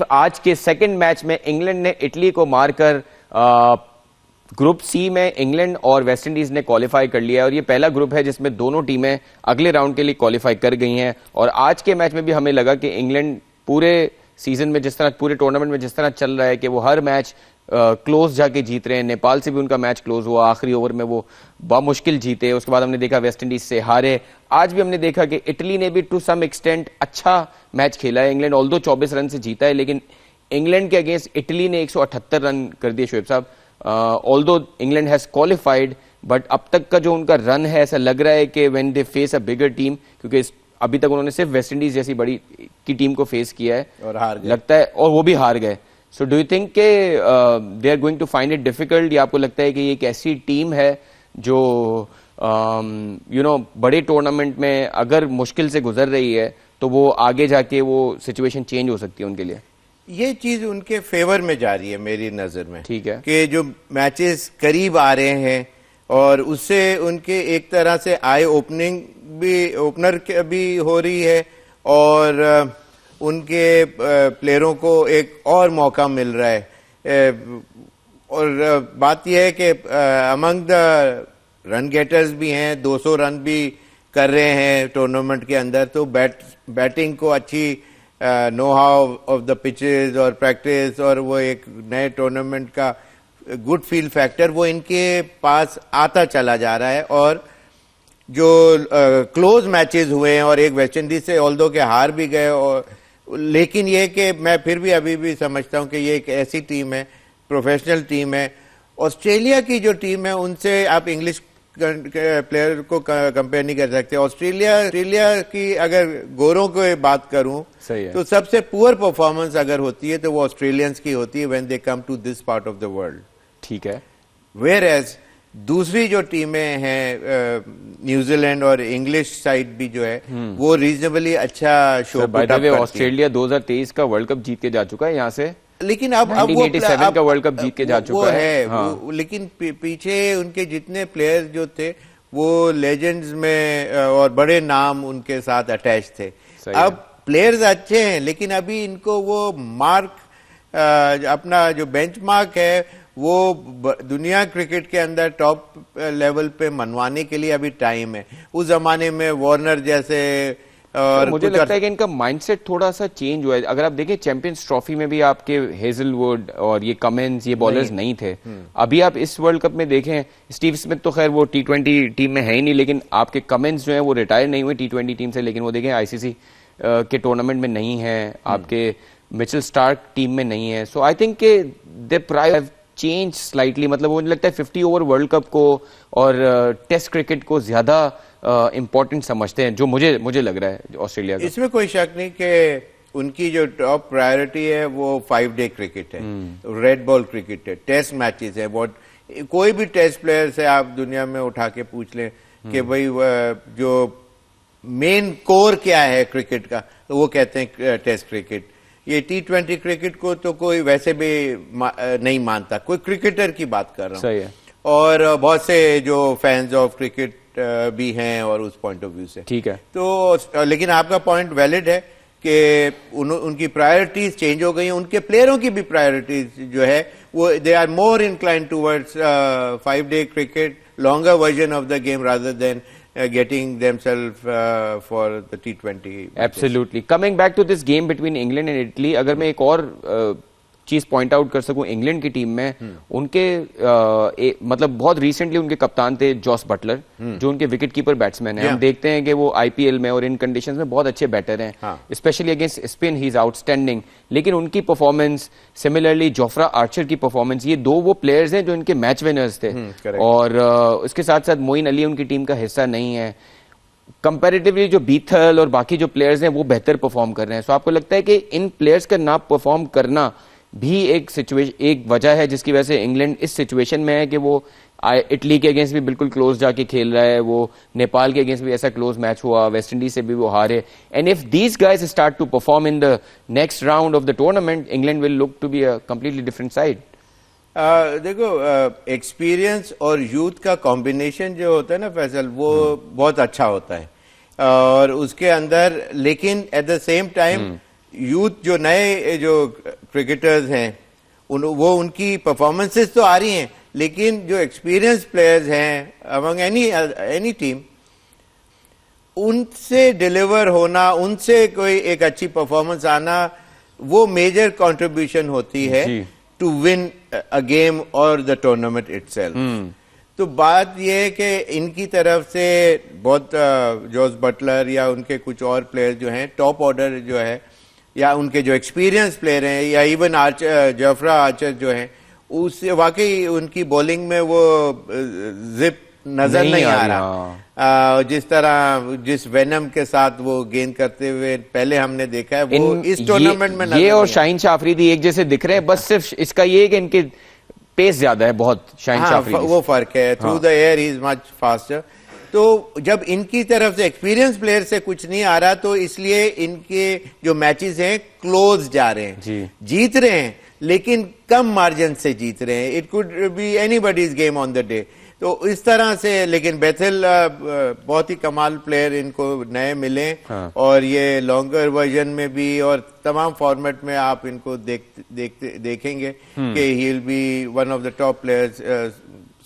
آج کے second match میں انگلینڈ نے اٹلی کو مار کر گروپ سی میں انگلینڈ اور ویسٹ انڈیز نے کوالیفائی کر لیا ہے, اور یہ پہلا گروپ ہے جس میں دونوں ٹیمیں اگلے راؤنڈ کے لیے کوالیفائی کر گئی ہیں. اور آج کے میچ میں بھی ہمیں لگا کہ انگلینڈ پورے سیزن میں جس طرح, پورے ٹورنامنٹ میں جس طرح چل رہا ہے کہ وہ ہر میچ کلوز جا کے جیت رہے ہیں. نیپال سے بھی ان کا میچ کلوز ہوا, آخری اوور میں وہ بامشکل جیتے. اس کے بعد ہم نے دیکھا ویسٹ انڈیز سے ہارے. آج بھی ہم نے دیکھا کہ اٹلی نے بھی ٹو سم ایکسٹینٹ اچھا میچ کھیلا ہے. انگلینڈ آلدو 24 رن سے جیتا ہے, لیکن انگلینڈ کے اگینسٹ اٹلی نے 178 رن کر دیے شعیب صاحب. آلدو انگلینڈ ہیز کوالیفائڈ, بٹ اب تک کا جو ان کا رن ہے ایسا لگ رہا ہے کہ when they face a bigger team, کیونکہ ابھی تک انہوں نے صرف ویسٹ انڈیز جیسی بڑی کی ٹیم کو فیس کیا ہے اور ہار گئے, لگتا ہے, اور وہ بھی ہار گئے. سو ڈو یو تھنک کہ they are going to find it difficult, یا آپ کو لگتا ہے کہ یہ ایک ایسی ٹیم ہے جو بڑے ٹورنامنٹ میں اگر مشکل سے گزر رہی ہے تو وہ آگے جا کے وہ سچویشن چینج ہو سکتی ہے ان کے لیے؟ یہ چیز ان کے فیور میں جا رہی ہے میری نظر میں, ٹھیک ہے, کہ جو میچز قریب آ رہے ہیں اور اس سے ان کے ایک طرح سے آئی اوپننگ بھی, اوپنر بھی ہو رہی ہے, اور ان کے پلیئروں کو ایک اور موقع مل رہا ہے. اور بات یہ ہے کہ امنگ دا رن گیٹرز بھی ہیں, 200 رن بھی کر رہے ہیں ٹورنامنٹ کے اندر, تو بیٹنگ کو اچھی know how of the pitches اور پریکٹس, اور وہ ایک نئے ٹورنامنٹ کا گڈ فیل فیکٹر وہ ان کے پاس آتا چلا جا رہا ہے. اور جو کلوز میچز ہوئے ہیں, اور ایک ویسٹ انڈیز سے آلدو کے ہار بھی گئے, اور لیکن یہ کہ میں پھر بھی ابھی بھی سمجھتا ہوں کہ یہ ایک ایسی ٹیم ہے, پروفیشنل ٹیم ہے. آسٹریلیا کی جو ٹیم ہے ان سے آپ انگلش پلیئر کو کمپیئر نہیں کر سکتے. آسٹریلیا کی اگر گوروں کو بات کروں تو سب سے پور پرفارمنس اگر ہوتی ہے تو وہ آسٹریلینز کی ہوتی ہے when they come to this part of the world, ٹھیک ہے. ویئر ایز دوسری جو ٹیمیں ہیں نیوزی لینڈ اور انگلش سائڈ بھی جو ہے وہ ریزنیبلی اچھا شو پٹ اپ کرتی ہے. آسٹریلیا 2023 کا ورلڈ کپ جیت کے جا چکا ہے یہاں سے, لیکن اب 1987 کا ورلڈ کپ جیت کے جا چکا ہے, لیکن پیچھے ان کے جتنے پلیئر جو تھے وہ لیجنڈز میں اور بڑے نام ان کے ساتھ اٹیچ تھے. اب پلیئرز اچھے ہیں, لیکن ابھی ان کو وہ مارک, اپنا جو بینچ مارک ہے وہ دنیا کرکٹ کے اندر ٹاپ لیول پہ منوانے کے لیے ابھی ٹائم ہے. اس زمانے میں وارنر جیسے, اور مجھے لگتا ہے کہ ان کا مائنڈ سیٹ تھوڑا سا چینج ہوا ہے. اگر آپ دیکھیں چیمپئنز ٹرافی میں بھی آپ کے ہیزل ووڈ اور یہ کمنز یہ بالرز نہیں تھے. ابھی آپ اس ورلڈ کپ میں دیکھیں, اسٹیو اسمتھ تو خیر وہ T20 ٹیم میں ہے ہی نہیں, لیکن آپ کے کمنز جو ہیں وہ ریٹائر نہیں ہوئے T20 ٹیم سے, لیکن وہ دیکھیں ICC کے ٹورنامنٹ میں نہیں ہے, آپ کے مچل سٹارک ٹیم میں نہیں ہے. سو آئی تھنک کہ دے پرائز ہیو چینج سلائٹلی, مطلب مجھے لگتا ہے 50 اوور ورلڈ کپ کو اور ٹیسٹ کرکٹ کو زیادہ امپورٹنٹ سمجھتے ہیں, جو مجھے لگ رہا ہے آسٹریلیا کا. اس میں کوئی شک نہیں کہ ان کی جو ٹاپ پرائیورٹی ہے وہ 5 ڈے کرکٹ ہے, ریڈ بال کرکٹ ہے, ٹیسٹ میچز ہے. کوئی بھی ٹیسٹ پلیئر سے آپ دنیا میں اٹھا کے پوچھ لیں کہ بھئی جو مین کور کیا ہے کرکٹ کا, تو وہ کہتے ہیں ٹیسٹ کرکٹ. یہ T20 کرکٹ کو تو کوئی ویسے بھی نہیں مانتا, کوئی کرکٹر کی بات کر رہا ہوں. صحیح ہے. اور بہت سے جو فینز آف کرکٹ بھی ہیں اور اس پوائنٹ آف ویو سے, ٹھیک ہے. تو لیکن آپ کا پوائنٹ ویلڈ ہے کہ ان کی پرائیورٹیز چینج ہو گئی ہیں. ان کے پلیئروں کی بھی پرائیورٹیز جو ہے وہ they are more inclined towards 5 day cricket, longer version of the game rather than getting themselves for the T20. Absolutely. Coming back to this game between England and Italy, اگر میں ایک اور چیز پوائنٹ آؤٹ کر سکوں England کی team میں, ان کے مطلب بہت ریسنٹلی ان کے کپتان تھے جوس بٹلر, جو ان کے وکٹ کیپر بیٹسمین ہیں. ہم دیکھتے ہیں کہ وہ IPL میں اور ان کنڈیشنز میں بہت اچھے بیٹر ہیں, specially against spin he is outstanding. لیکن ان کی پرفارمنس, سملرلی جوفرا آرچر کی پرفارمنس, یہ دو وہ پلیئرز ہیں جو ان کے میچ ونرز تھے, اور اس کے ساتھ ساتھ معین علی ان کی ٹیم کا حصہ نہیں ہے. کمپیریٹیولی جو بیتھل اور باقی جو پلیئرز ہیں وہ بہتر پرفارم کر رہے ہیں. سو آپ کو لگتا ہے کہ ان پلیئرز کا نہ پرفارم کرنا بھی ایک وجہ ہے جس کی وجہ سے انگلینڈ اس سچویشن میں ہے کہ وہ اٹلی کے اگینسٹ بھی بالکل کلوز جا کے کھیل رہا ہے, وہ نیپال کے اگینسٹ بھی ایسا کلوز میچ ہوا, ویسٹ انڈیز سے بھی وہ ہارے. End of these guys start to perform in the next round of the tournament, England will look to be a completely different side. دیکھو ایکسپیرینس اور یوتھ کا کمبینیشن جو ہوتا ہے نا فیصل, وہ بہت اچھا ہوتا ہے, اور اس کے اندر لیکن at the same time youth جو نئے جو کرکٹرز ہیں وہ ان کی پرفارمنسز تو آ رہی ہیں, لیکن جو ایکسپیرئنس پلیئرز ہیں among any ٹیم, ان سے ڈیلیور ہونا, ان سے کوئی ایک اچھی پرفارمنس آنا, وہ میجر کنٹریبیوشن ہوتی ہے ٹو ون اے گیم اور دا ٹورنامنٹ اٹ سیلف. تو بات یہ ہے کہ ان کی طرف سے بہت جوس بٹلر یا ان کے کچھ اور پلیئر جو ہیں ٹاپ آرڈر جو ہے, یا ان کے جو ایکسپیرینس پلیئر ہیں, یا ایون جعفرہ آرچر جو ہیں, اس سے واقعی ان کی بولنگ میں وہ زپ نظر نہیں آ رہا. جس طرح جس وینم کے ساتھ وہ گیند کرتے ہوئے پہلے ہم نے دیکھا ہے, وہ اس ٹورنامنٹ میں یہ اور شاہین شاہ آفریدی ایک جیسے دکھ رہے ہیں, بس صرف اس کا یہ کہ ان کے پیس زیادہ ہے بہت شاہین شاہ آفریدی, وہ فرق ہے. Through the air he is much faster. تو جب ان کی طرف سے ایکسپیرینس پلیئر سے کچھ نہیں آ رہا, تو اس لیے ان کے جو میچز ہیں کلوز جا رہے ہیں, جیت رہے ہیں لیکن کم مارجن سے جیت رہے ہیں. It could be anybody's game on the day. تو اس طرح سے, لیکن بیتھل بہت ہی کمال پلیئر ان کو نئے ملے, اور یہ لانگر ورژن میں بھی اور تمام فارمیٹ میں آپ ان کو دیکھیں گے کہ he will be one of the top players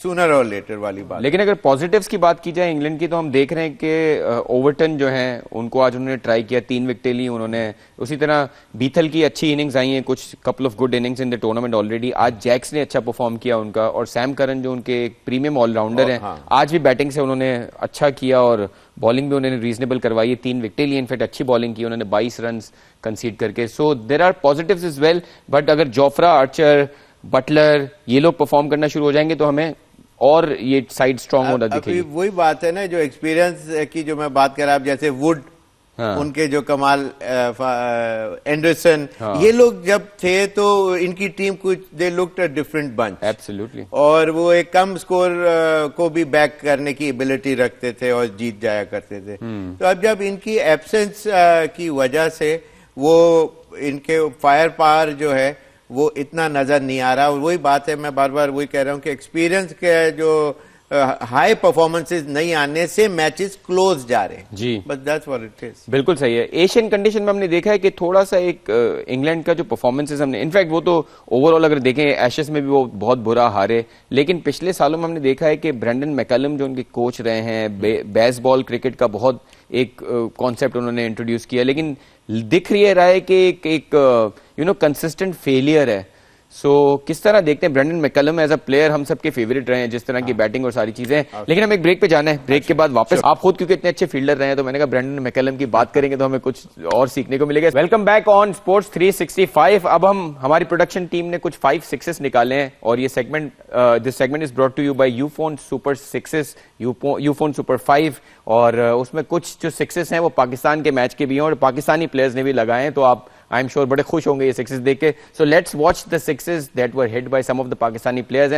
sooner or later والی بات. لیکن اگر پازیٹیوز کی بات کی جائے انگلینڈ کی, تو ہم دیکھ رہے ہیں کہ اوورٹن جو ہیں ان کو آج انہوں نے ٹرائی کیا, 3 وکٹیں لی انہوں نے. اسی طرح بیتھل کی اچھی اننگز آئی ہیں, کچھ couple of good innings in the tournament already. آج جیکس نے اچھا پرفارم کیا ان کا, اور سیم کرن جو ان کے ایک پریمیم آل راؤنڈر ہیں, آج بھی بیٹنگ سے انہوں نے اچھا کیا اور بالنگ بھی انہوں نے ریزنیبل کروائی. 3 وکٹیں لی, انفیکٹ اچھی بالنگ کی انہوں نے 22 رنز کنسیڈ کر کے. So there are positives as well, but اگر جعفرہ آرچر, بٹلر یہ لوگ پرفارم کرنا شروع ہو جائیں گے تو ہمیں اور یہ سائیڈ سٹرونگ ہونا دکھے گی. وہی بات ہے نا جو ایکسپیرینس کی جو میں بات کر رہا ہوں, جیسے وڈ, ان کے جو کمال, اینڈرسن, یہ لوگ جب تھے تو ان کی ٹیم کچھ they looked a different bench. Absolutely. اور وہ ایک کم سکور کو بھی بیک کرنے کی ایبلٹی رکھتے تھے اور جیت جایا کرتے تھے. تو اب جب ان کی ایبسنس کی وجہ سے وہ ان کے فائر پاور جو ہے وہ اتنا نظر نہیں آ رہا. اور وہی بات ہے, میں بار بار وہی کہہ رہا ہوں کہ ایکسپیرینس کے جو ہائی پرفارمنسز نہیں آنے سے میچز کلوز جا رہے ہیں. جی, بس دیٹس واٹ اٹ از. بالکل صحیح ہے. ایشین کنڈیشن میں ہم نے دیکھا ہے کہ تھوڑا سا ایک انگلینڈ کا جو پرفارمنسز ہم نے, انفیکٹ وہ تو اوور آل اگر دیکھیں ایشز میں بھی وہ بہت برا ہارے, لیکن پچھلے سالوں میں ہم نے دیکھا ہے کہ برینڈن میکلم جو ان کے کوچ رہے ہیں, بیس بال کرکٹ کا بہت ایک کانسیپٹ انہوں نے انٹروڈیوس کیا, لیکن دکھ رہا ہے کہ ایک کنسسٹنٹ فیلئر ہے. سو کس طرح دیکھتے ہیں برینڈن میکلم ایز اے پلیئر, ہم سب کے فیوریٹ رہے ہیں, جس طرح کی بیٹنگ اور ساری چیزیں. لیکن ہم ایک بریک پہ جانا ہے, بریک کے بعد واپس. آپ خود کیونکہ اتنے اچھے فیلڈر رہے ہیں تو میں نے کہا برینڈن میکلم کی بات کریں گے تو ہمیں کچھ اور سیکھنے کو ملے گا. Welcome back on sports 365. اب ہماری پروڈکشن ٹیم نے کچھ 5 سکسز نکالے ہیں, اور یہ segment, this segment is brought to you by Ufone super sixes, Ufone super 5. اور اس میں کچھ جو سکسز ہیں وہ پاکستان کے میچ کے بھی ہیں اور پاکستانی پلیئرز نے بھی لگائے ہیں, تو آپ آئی ایم شیور بڑے خوش ہوں گے یہ سکسز دیکھ کے. So let's watch the sixes that were hit by some of the Pakistani players.